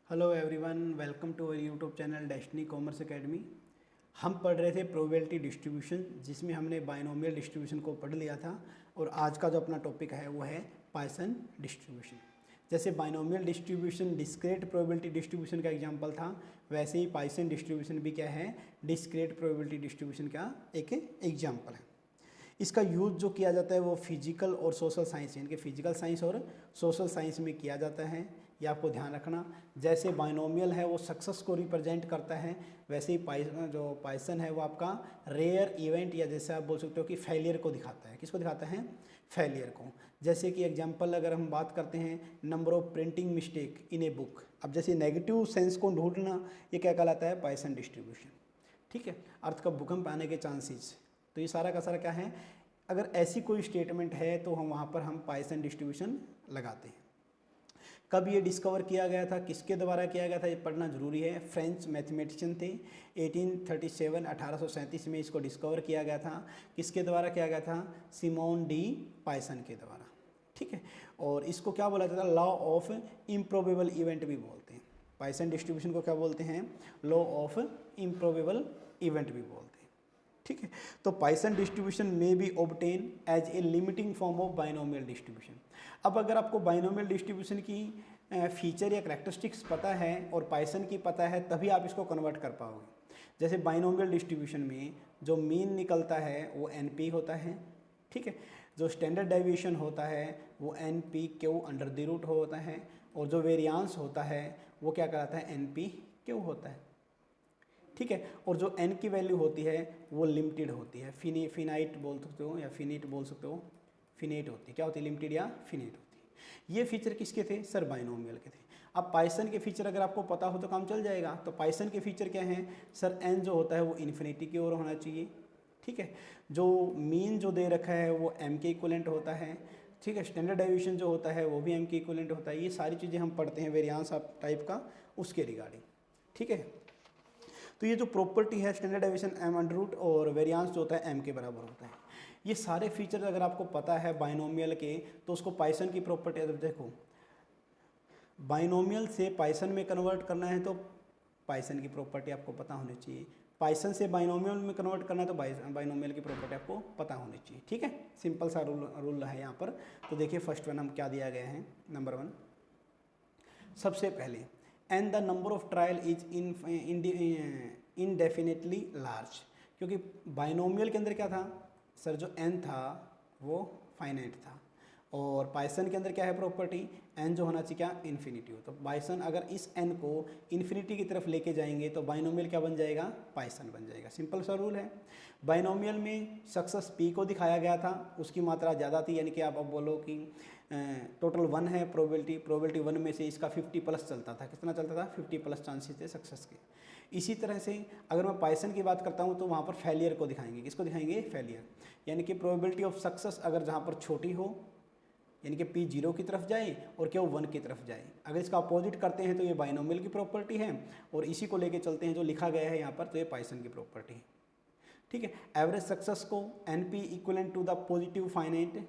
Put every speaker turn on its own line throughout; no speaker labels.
Hello everyone, welcome to our YouTube channel Destiny Commerce Academy. हम पढ़ रहे थे प्रोबेबिलिटी डिस्ट्रीब्यूशन, जिसमें हमने बाइनोमियल डिस्ट्रीब्यूशन को पढ़ लिया था। और आज का जो अपना टॉपिक है वो है पॉइसन डिस्ट्रीब्यूशन। जैसे binomial distribution discrete probability distribution का एग्जांपल था, वैसे ही पॉइसन डिस्ट्रीब्यूशन भी क्या है, डिस्क्रीट प्रोबेबिलिटी डिस्ट्रीब्यूशन का एक एग्जांपल है। इसका यूज़ जो किया जाता है वो फिजिकल और सोशल साइंस, यानी कि फिजिकल साइंस और सोशल साइंस में किया जाता है। ये आपको ध्यान रखना। जैसे बाइनोमियल है वो सक्सेस को रिप्रेजेंट करता है, वैसे ही जो पॉइसन है वो आपका रेयर इवेंट, या जैसे आप बोल सकते हो कि फेलियर को दिखाता है। किसको दिखाता है? फेलियर को। जैसे कि एग्जांपल अगर हम बात करते हैं, number of printing mistake in a book. अब जैसे नेगेटिव सेंस को ढूंढना, ये क्या कहलाता है? Poisson distribution. ठीक है, अर्थ का भूकंप आने के चांसेस। तो ये सारा का सारा क्या है, अगर ऐसी कोई स्टेटमेंट है तो हम वहाँ पर हम पॉइसन डिस्ट्रीब्यूशन लगाते हैं। कब ये डिस्कवर किया गया था, किसके द्वारा किया गया था, ये पढ़ना जरूरी है। फ्रेंच मैथमेटिशियन थे, 1837 में इसको डिस्कवर किया गया था। किसके द्वारा किया गया था? सिमोन डी पॉइसन के द्वारा। ठीक है, और इसको क्या बोला जाता है? लॉ ऑफ इम्प्रोबेबल इवेंट भी बोलते हैं। पॉइसन डिस्ट्रीब्यूशन को क्या बोलते हैं? लॉ ऑफ इम्प्रोबेबल इवेंट भी बोलते हैं। ठीक है, तो पॉइसन डिस्ट्रीब्यूशन में be obtain as a limiting form of binomial distribution. अब अगर आपको बाइनोमियल डिस्ट्रीब्यूशन की फीचर या करैक्टरिस्टिक्स पता है और पॉइसन की पता है, तभी आप इसको कन्वर्ट कर पाओगे। जैसे बाइनोमियल डिस्ट्रीब्यूशन में जो मीन निकलता है वो NP होता है। ठीक है, जो स्टैंडर्ड डेविएशन होता है वो NP/Q अंडर द रूट होता है, और जो वेरियांस होता है वो क्या कहलाता है? NP/Q होता है। ठीक है, और जो n की वैल्यू होती है वो लिमिटेड होती है, फिनाइट बोल सकते हो या फिनिट बोल सकते हो। फिनिट होती है, क्या होती है? लिमिटेड या फिनिट होती है। ये फीचर किसके थे? सर, बाइनोमियल के थे। अब पॉइसन के फीचर अगर आपको पता हो तो काम चल जाएगा। तो पॉइसन के फीचर क्या हैं? सर, n जो होता है वो इन्फिनिटी की ओर होना चाहिए। ठीक है, जो मीन जो दे रखा है वो m के इक्वलेंट होता है। ठीक है, स्टैंडर्ड डेविएशन जो होता है वो भी m के इक्वलेंट होता है। ये सारी चीज़ें हम पढ़ते हैं वेरियांस टाइप का, उसके रिगार्डिंग। ठीक है, तो ये जो प्रॉपर्टी है standard deviation m under root, और वेरियांस जो होता है m के बराबर होता है। ये सारे फीचर्स अगर आपको पता है बाइनोमियल के, तो उसको पॉइसन की प्रॉपर्टी, अगर देखो बाइनोमियल से पॉइसन में कन्वर्ट करना है तो पॉइसन की प्रॉपर्टी आपको पता होनी चाहिए। पॉइसन से बाइनोमियल में कन्वर्ट करना है तो बाइनोमियल की प्रॉपर्टी आपको पता होनी चाहिए। ठीक है, सिंपल सा रूल है यहाँ पर। तो देखिए फर्स्ट वन हम क्या दिया गया है, नंबर 1। सबसे पहले, and the number of trial is indefinitely large. क्योंकि बाइनोमियल के अंदर क्या था सर? जो n था वो फाइनाइट था, और पॉइसन के अंदर क्या है प्रॉपर्टी? n जो होना चाहिए क्या? इन्फिनिटी हो। तो पॉइसन अगर इस n को इन्फिनिटी की तरफ लेके जाएंगे तो बाइनोमियल क्या बन जाएगा? पॉइसन बन जाएगा। सिंपल सा रूल है। बाइनोमियल में सक्सेस p को दिखाया गया था, उसकी मात्रा ज़्यादा थी, यानी कि आप अब बोलो कि टोटल 1 है प्रोबेबिलिटी 1 में से इसका 50+ चलता था। कितना चलता था? 50+ चांसेस थे सक्सेस के। इसी तरह से अगर मैं पॉइसन की बात करता हूँ तो वहाँ पर फेलियर को दिखाएंगे। किसको दिखाएंगे? फेलियर। यानी कि प्रोबेबिलिटी ऑफ सक्सेस अगर जहाँ पर छोटी हो, यानी कि P 0 की तरफ जाए और Q 1 की तरफ जाए। अगर इसका अपोजिट करते हैं तो ये बाइनोमियल की प्रॉपर्टी है, और इसी को लेके चलते हैं जो लिखा गया है यहाँ पर, तो ये पॉइसन की प्रॉपर्टी है। ठीक है, एवरेज सक्सेस को NP equivalent to the positive finite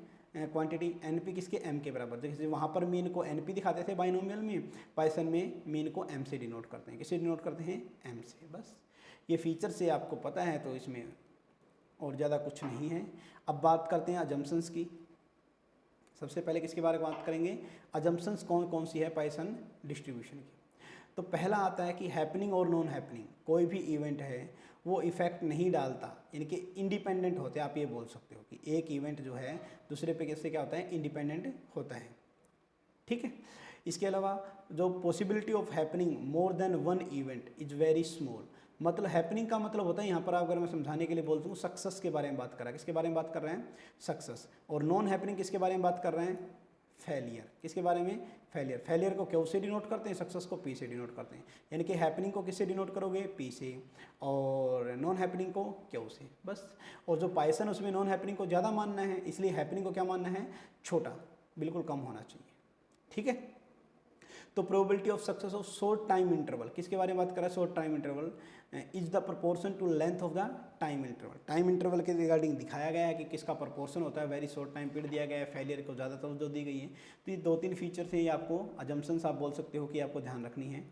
quantity. NP किसके? m के बराबर। जैसे वहाँ पर मीन को NP दिखाते थे बाइनोमियल में, पॉइसन में मीन को m से डिनोट करते हैं। किससे डिनोट करते हैं? m से। बस ये फीचर से आपको पता है तो इसमें और ज़्यादा कुछ नहीं है। अब बात करते हैं अजम्पशंस की। सबसे पहले किसके बारे में बात करेंगे? अजम्पशंस कौन कौन सी है पॉइसन डिस्ट्रीब्यूशन की। तो पहला आता है कि हैपनिंग और नॉन हैपनिंग, कोई भी इवेंट है वो इफेक्ट नहीं डालता, यानी कि इंडिपेंडेंट होते हैं। आप ये बोल सकते हो कि एक इवेंट जो है दूसरे पे कैसे क्या होता है? इंडिपेंडेंट होता है। ठीक है, इसके अलावा जो possibility of happening more than 1 event is very small. मतलब हैपनिंग का मतलब होता है, यहाँ पर अगर मैं समझाने के लिए बोलता हूँ, सक्सेस के बारे में बात कर रहा है। किसके बारे में बात कर रहे हैं? सक्सेस। और नॉन हैपनिंग किसके बारे में बात कर रहे हैं? फेलियर। किसके बारे में? फेलियर। फेलियर को क्यों से डिनोट करते हैं? सक्सेस को P से डिनोट करते हैं। यानी कि हैपनिंग को किससे डिनोट करोगे? P से, और नॉन हैपनिंग को Q से। बस। और जो पॉइसन उसमें नॉन हैपनिंग को ज़्यादा मानना है, इसलिए हैपनिंग को क्या मानना है? छोटा, बिल्कुल कम होना चाहिए। ठीक है, तो probability of success of short time interval, किसके बारे में बात कर रहा है? Short time interval is the proportion to length of the time interval. Time interval के रिगार्डिंग दिखाया गया है कि किसका प्रोपोर्शन होता है। वेरी शॉर्ट टाइम पीरियड दिया गया है, फेलियर को ज़्यादा तवज्जो दी गई है। तो ये 2-3 फीचर से ही आपको अजम्पशंस आप बोल सकते हो कि आपको ध्यान रखनी है।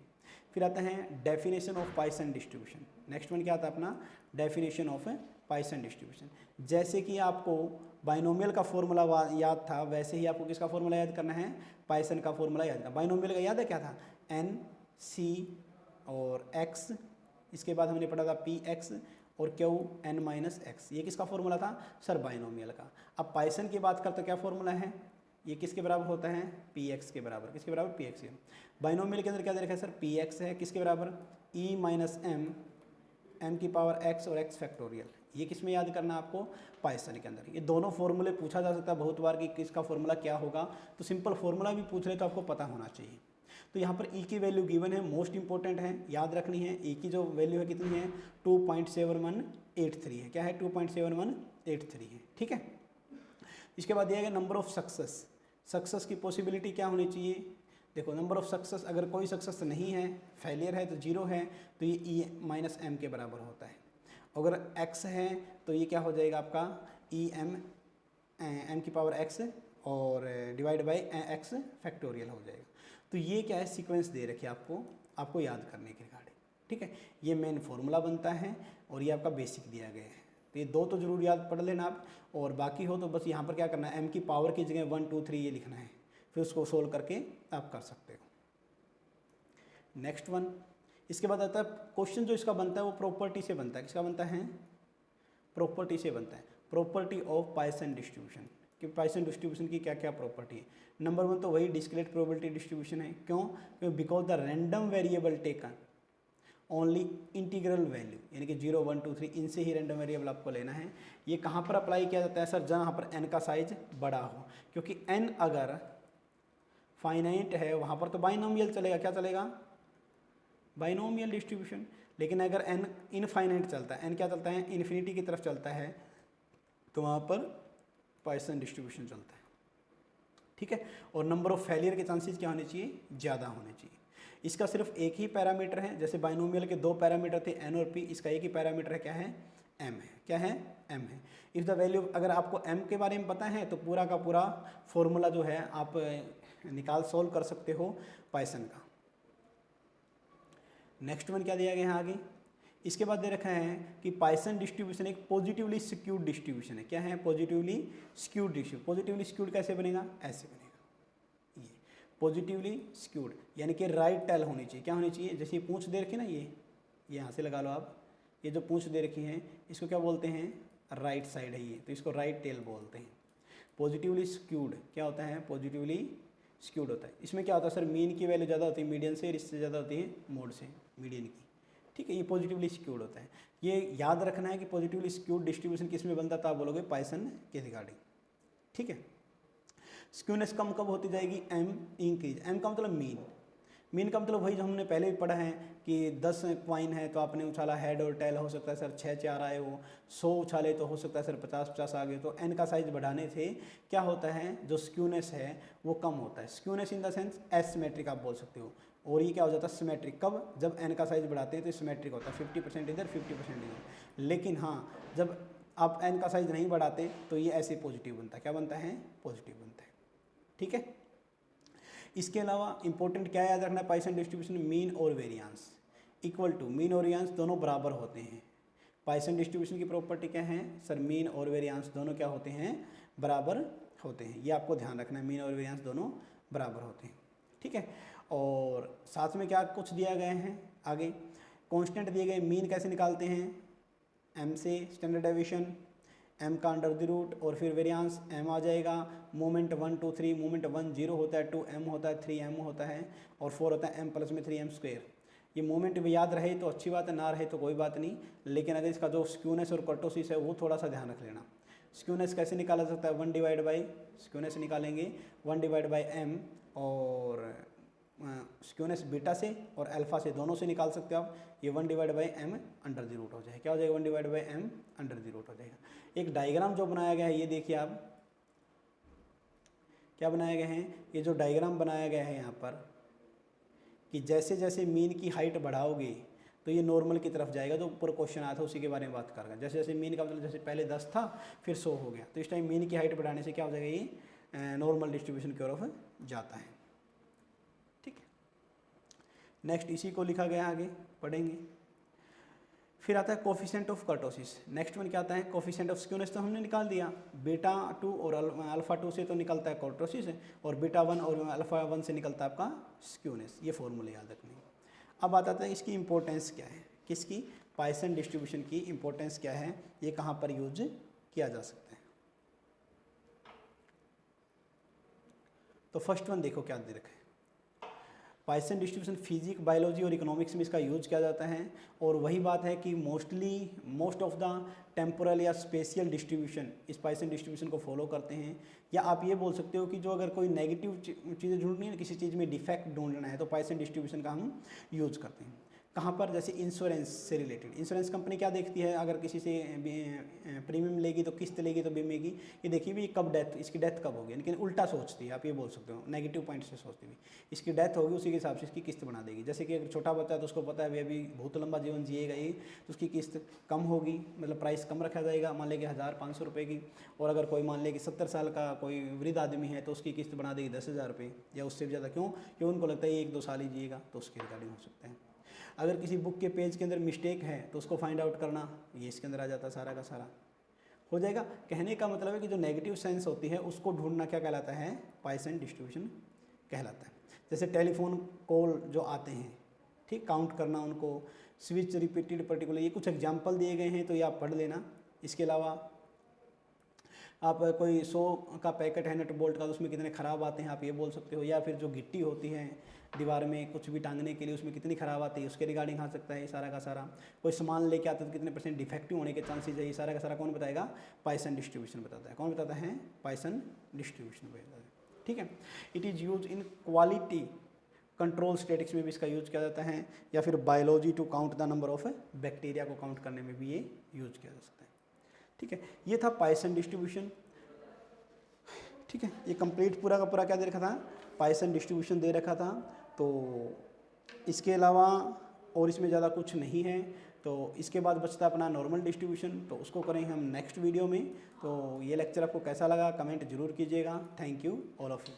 फिर आता है definition of Poisson distribution. Next one क्या आता है अपना, डेफिनेशन ऑफ पॉइसन डिस्ट्रीब्यूशन। जैसे कि आपको बाइनोमियल का फॉर्मूला याद था, वैसे ही आपको किसका फॉर्मूला याद करना है, पॉइसन का फॉर्मूला याद करना। बाइनोमियल का याद है क्या था, एन सी और एक्स, इसके बाद हमने पढ़ा था पी एक्स और क्यू एन माइनस एक्स। ये किसका फॉर्मूला था सर, बाइनोमियल का। अब पॉइसन की बात करते क्या फॉर्मूला है, ये किसके बराबर होता है, पी एक्स के बराबर। किसके बराबर, पी एक्स के। बाइनोमियल के अंदर क्या दे रखा है सर, पी एक्स है, किसके बराबर, ई माइनस एम की पावर एक्स और एक्स फैक्टोरियल। ये किस में याद करना है आपको, पॉइसन के अंदर। ये दोनों फॉर्मूले पूछा जा सकता है बहुत बार कि किसका फॉर्मूला क्या होगा, तो सिंपल फॉर्मूला भी पूछ रहे तो आपको पता होना चाहिए। तो यहाँ पर ई की वैल्यू गिवन है, मोस्ट इंपॉर्टेंट है, याद रखनी है। ई की जो वैल्यू है कितनी है, 2.7183 है। क्या है, 2.7183 है, ठीक है। इसके बाद दिया गया नंबर ऑफ सक्सेस। सक्सेस की पॉसिबिलिटी क्या होनी चाहिए, देखो नंबर ऑफ सक्सेस, अगर कोई सक्सेस नहीं है, फेलियर है तो 0 है, तो ये ई माइनस एम के बराबर होता है। अगर x है तो ये क्या हो जाएगा आपका, ई एम की पावर x और डिवाइड बाई x फैक्टोरियल हो जाएगा। तो ये क्या है, सीक्वेंस दे रखे आपको याद करने के रिगार्डिंग, ठीक है। ये मेन फॉर्मूला बनता है और ये आपका बेसिक दिया गया है। तो ये दो तो जरूर याद पढ़ लेना आप, और बाकी हो तो बस यहाँ पर क्या करना है, m की पावर की जगह 1 2 3 ये लिखना है, फिर उसको सोल्व करके आप कर सकते हो। नेक्स्ट वन, इसके बाद आता है क्वेश्चन जो इसका बनता है वो प्रॉपर्टी से बनता है। किसका बनता है, प्रॉपर्टी से बनता है। प्रॉपर्टी ऑफ पॉइसन डिस्ट्रीब्यूशन, कि पॉइसन डिस्ट्रीब्यूशन की क्या क्या प्रॉपर्टी है। नंबर 1 तो वही डिस्क्रीट प्रोबेबिलिटी डिस्ट्रीब्यूशन है। क्यों, क्योंकि because the random variable taken only integral value, यानी कि 0 1 2 3 इनसे ही रैंडम वेरिएबल आपको लेना है। ये कहाँ पर अप्लाई किया जाता है सर, जहाँ पर n का साइज बड़ा हो, क्योंकि n अगर फाइनाइट है वहाँ पर तो बाइनोमियल चलेगा। क्या चलेगा, बाइनोमियल डिस्ट्रीब्यूशन। लेकिन अगर n इनफाइनाइट चलता है, n क्या चलता है, इन्फिनिटी की तरफ चलता है, तो वहाँ पर पॉइसन डिस्ट्रीब्यूशन चलता है, ठीक है। और नंबर ऑफ फेलियर के चांसेस क्या होने चाहिए, ज़्यादा होने चाहिए। इसका सिर्फ एक ही पैरामीटर है, जैसे बाइनोमियल के 2 पैरामीटर थे n और p, इसका एक ही पैरामीटर है, क्या है, m है। क्या है, m है। इफ़ द वैल्यू, अगर आपको m के बारे में पता है तो पूरा का पूरा फॉर्मूला जो है आप सोल्व कर सकते हो पॉइसन का। नेक्स्ट वन क्या दिया गया है आगे, इसके बाद दे रखा है कि पॉइसन डिस्ट्रीब्यूशन एक पॉजिटिवली स्क्यूड डिस्ट्रीब्यूशन है। क्या है, positively skewed distribution. Positively skewed कैसे बनेगा, ऐसे बनेगा, ये पॉजिटिवली स्क्यूड, यानी कि राइट टेल होनी चाहिए। क्या होनी चाहिए, जैसे ये पूंछ दे रखी ना, ये यहाँ से लगा लो आप, ये जो पूंछ दे रखी है इसको क्या बोलते हैं, राइट साइड है ये, तो इसको राइट टेल बोलते हैं। पॉजिटिवली स्क्यूड क्या होता है, पॉजिटिवली स्क्यूड होता है। इसमें क्या होता है सर, मीन की वैल्यू ज़्यादा होती है मीडियन से, और इससे ज़्यादा होती है मोड से, मीडियन की, ठीक है। ये पॉजिटिवली स्क्यूड होता है। ये याद रखना है कि पॉजिटिवली स्क्यूड डिस्ट्रीब्यूशन किस में बनता है, तो आप बोलोगे पॉइसन के रिगार्डिंग, ठीक है। स्क्यूनेस कम कब होती जाएगी, एम इंक्रीज। एम का मतलब मीन, मीन का मतलब वही जो हमने पहले भी पढ़ा है कि 10 क्वाइन है तो आपने उछाला हेड और टेल, हो सकता है सर 6 4 आए हो, 100 उछाले तो हो सकता है सर 50 50 आ गए। तो एन का साइज बढ़ाने से क्या होता है, जो स्क्यूनेस है वो कम होता है। Skewness in the sense asymmetric आप बोल सकते हो। और ये क्या हो जाता है, सिमेट्रिक। कब, जब एन का साइज बढ़ाते हैं तो सिमेट्रिक होता है, 50% इधर 50% इधर। लेकिन हाँ, जब आप एन का साइज नहीं बढ़ाते तो ये ऐसे पॉजिटिव बनता है। क्या बनता है, पॉजिटिव बनता है, ठीक है। इसके अलावा इंपॉर्टेंट क्या याद रखना है, पॉइसन डिस्ट्रीब्यूशन मीन और वेरिएंस इक्वल टू, मीन और वेरिएंस दोनों बराबर होते हैं। पॉइसन डिस्ट्रीब्यूशन की प्रॉपर्टी क्या है सर, मीन और वेरिएंस दोनों क्या होते हैं, बराबर होते हैं। ये आपको ध्यान रखना है, मीन और वेरिएंस दोनों बराबर होते हैं, ठीक है। और साथ में क्या कुछ दिया गया है आगे, कांस्टेंट दिए गए। मीन कैसे निकालते हैं, एम से, स्टैंडर्ड डेविएशन m का अंडर द रूट, और फिर वेरिएंस m आ जाएगा। मोमेंट 1 2 3, मोमेंट 1 0 होता है, 2 m होता है, 3 m होता है, और 4 होता है m प्लस में 3m स्क्वेयर। ये मोमेंट भी याद रहे तो अच्छी बात है, ना रहे तो कोई बात नहीं। लेकिन अगर इसका जो स्क्यूनेस और कर्टोसिस है वो थोड़ा सा ध्यान रख लेना। स्क्यूनेस कैसे निकाला सकता है, 1 डिवाइड बाई, स्क्यूनेस निकालेंगे 1 डिवाइड बाई m, और स्क्यूनेस बीटा से और अल्फा से दोनों से निकाल सकते हो आप। ये 1 divide by m under the root हो जाएगा। क्या हो जाएगा, 1 divide by m under the root हो जाएगा। एक डायग्राम जो बनाया गया है ये देखिए आप, क्या बनाया गया है, ये जो डायग्राम बनाया गया है यहाँ पर, कि जैसे जैसे मीन की हाइट बढ़ाओगे तो ये नॉर्मल की तरफ जाएगा। जो ऊपर क्वेश्चन आया था उसी के बारे में बात कर रहा है। जैसे जैसे मीन का मतलब, जैसे पहले 10 था फिर 100 हो गया, तो इस टाइम मीन की हाइट बढ़ाने से क्या हो जाएगा, ये नॉर्मल डिस्ट्रीब्यूशन की ओर जाता है, ठीक है। नेक्स्ट इसी को लिखा गया, आगे पढ़ेंगे। फिर आता है coefficient of kurtosis. Next one क्या आता है, कोफिशिएंट ऑफ स्क्यूनेस तो हमने निकाल दिया, बीटा 2 और अल्फा 2 से तो निकलता है कर्टोसिस, और बीटा 1 और अल्फा 1 से निकलता है आपका स्क्यूनेस। ये फॉर्मूले याद रखने। अब आता है इसकी इंपॉर्टेंस क्या है, किसकी, पॉइसन डिस्ट्रीब्यूशन की इंपॉर्टेंस क्या है, ये कहाँ पर यूज किया जा सकता है। तो फर्स्ट वन देखो क्या दे रखा है, पॉइसन डिस्ट्रीब्यूशन फिजिक्स, बायोलॉजी और इकोनॉमिक्स में इसका यूज किया जाता है। और वही बात है कि मोस्ट ऑफ द टेम्पोरल या स्पेशियल डिस्ट्रीब्यूशन इस पॉइसन डिस्ट्रीब्यूशन को फॉलो करते हैं। या आप ये बोल सकते हो कि जो अगर कोई नेगेटिव चीज़ें ढूंढनी है, किसी चीज़ में डिफेक्ट ढूंढना है, तो पॉइसन डिस्ट्रीब्यूशन का हम यूज करते हैं। कहाँ पर, जैसे इंश्योरेंस से रिलेटेड, इंश्योरेंस कंपनी क्या देखती है, अगर किसी से प्रीमियम लेगी तो किस्त लेगी तो बीमे की, ये देखिए भी कब डेथ, इसकी डेथ कब होगी, लेकिन उल्टा सोचती है, आप ये बोल सकते हो नेगेटिव पॉइंट से सोचती हुई, इसकी डेथ होगी उसी के हिसाब से इसकी किस्त बना देगी। जैसे कि अगर छोटा बच्चा है तो उसको पता है भी अभी बहुत लंबा जीवन जिएगा ये, तो उसकी किस्त कम होगी, मतलब प्राइस कम रखा जाएगा, मान लेंगे 1500 रुपये की। और अगर कोई मान ले कि 70 साल का कोई वृद्ध आदमी है तो उसकी किस्त बना देगी 10,000 रुपये या उससे भी ज़्यादा। क्यों, क्योंकि उनको लगता है 1-2 साल ही जिएगा, तो उसके रिगार्डिंग हो सकता है। अगर किसी बुक के पेज के अंदर मिस्टेक है तो उसको फाइंड आउट करना, ये इसके अंदर आ जाता है, सारा का सारा हो जाएगा। कहने का मतलब है कि जो नेगेटिव सेंस होती है उसको ढूंढना क्या कहलाता है, पॉइसन डिस्ट्रीब्यूशन कहलाता है। जैसे टेलीफोन कॉल जो आते हैं, ठीक, काउंट करना उनको, स्विच रिपीटेड पर्टिकुलर, ये कुछ एग्जाम्पल दिए गए हैं तो ये आप पढ़ लेना। इसके अलावा आप कोई 100 का पैकेट है नट बोल्ट का, तो उसमें कितने ख़राब आते हैं आप ये बोल सकते हो। या फिर जो गिट्टी होती है दीवार में कुछ भी टांगने के लिए, उसमें कितनी ख़राब आती है, उसके रिगार्डिंग आ सकता है सारा का सारा। कोई सामान लेके आता है तो कितने % डिफेक्टिव होने के चांसेस है, ये सारा का सारा कौन बताएगा, पॉइसन डिस्ट्रीब्यूशन बताता है। कौन बताता है, पॉइसन डिस्ट्रीब्यूशन बताता है। ठीक है, it is use in quality control statics में भी इसका यूज किया जाता है, या फिर biology to count the number of bacteria को काउंट करने में भी ये यूज किया जा सकता है। ठीक है, ये था पॉइसन डिस्ट्रीब्यूशन। ठीक है, ये कंप्लीट पूरा का पूरा क्या दे रखा था, पॉइसन डिस्ट्रीब्यूशन दे रखा था। तो इसके अलावा और इसमें ज़्यादा कुछ नहीं है। तो इसके बाद बचता अपना नॉर्मल डिस्ट्रीब्यूशन, तो उसको करेंगे हम नेक्स्ट वीडियो में। तो ये लेक्चर आपको कैसा लगा कमेंट जरूर कीजिएगा। Thank you all of you.